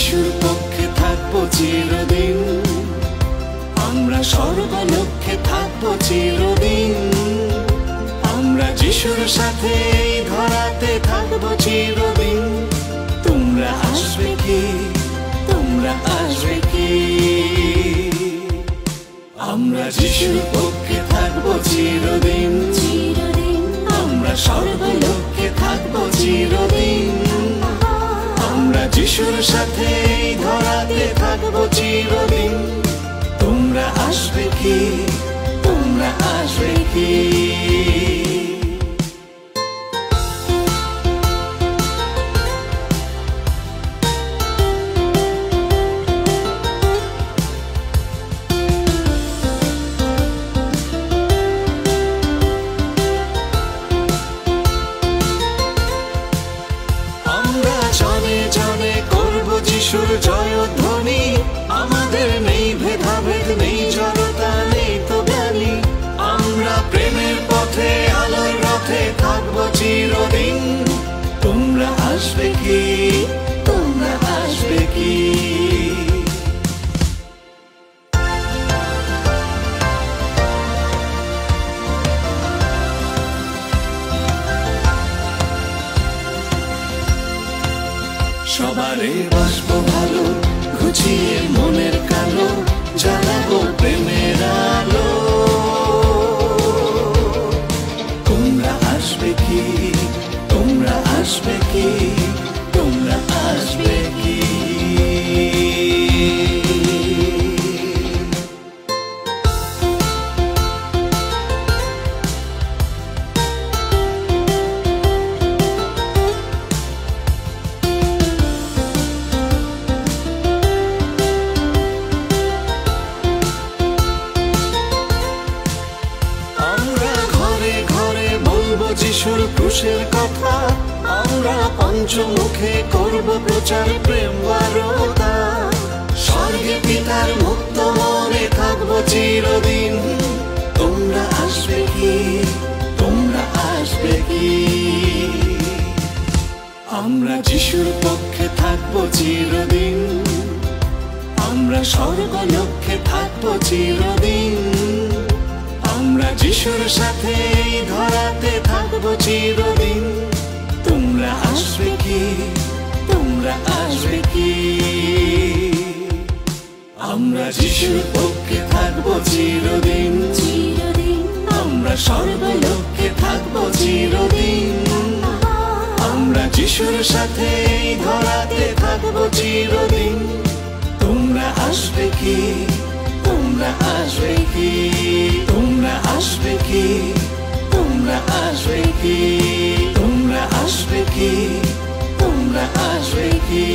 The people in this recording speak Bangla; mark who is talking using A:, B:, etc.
A: যিশুর পক্ষে থাকবো চিরদিন, আমরা সর্বলক্ষ্যে থাকবো চিরদিন। আমরা যিশুর সাথে এই ধরাতে থাকবো চিরদিন। তোমরা আসবে কি, তোমরা আসবে কি? আমরা যিশুর পক্ষে থাকবো চিরদিন, আমরা সর্বলক্ষ্যে থাকবো চিরদিন। আমরা যিশুর সাথে এই ধরাতে থাকবো চিরদিন। তোমরা আসবে কি, তোমরা আসবে কি? যিশুর জয়ধ্বনি, আমাদের নেই ভেদাভেদ, নেই জড়তা, নেই তো জ্ঞানী। আমরা প্রেমের পথে আলোর রথে থাকবো চিরদিন। তোমরা আসবে কি, তোমরা আসবে কি? সবারে বাসবো ভালো, ঘুচিয়ে মনের কালো, জ্বালাবো প্রেমের আলো। তোমরা আসবে কি, তোমরা আসবে কি, তোমরা আসবে কি? যিশুর ক্রুশের কথা, আমরা পঞ্চমুখে করব প্রচার প্রেম বারতা। স্বর্গে পিতার মুক্ত মনে থাকবো চিরদিন। তোমরা আসবে কি, তোমরা আসবে কি? আমরা যিশুর পক্ষে থাকবো চিরদিন, আমরা সর্বলক্ষ্যে থাকবো চিরদিন। আমরা যিশুর সাথে এই ধরাতে থাকবো চিরদিন। তোমরা আসবে কি, তোমরা আসবে কি? আমরা যিশুর পক্ষে থাকবো চিরদিন, আমরা সর্বলক্ষ্যে থাকবো চিরদিন। আমরা যিশুর সাথে এই ধরাতে থাকবো চিরদিন। তোমরা আসবে কি, তোমরা আসবে কি? তোমরা আসবে কি, তোমরা আসবে কি? তোমরা আসবে কি, তোমরা আসবে কি?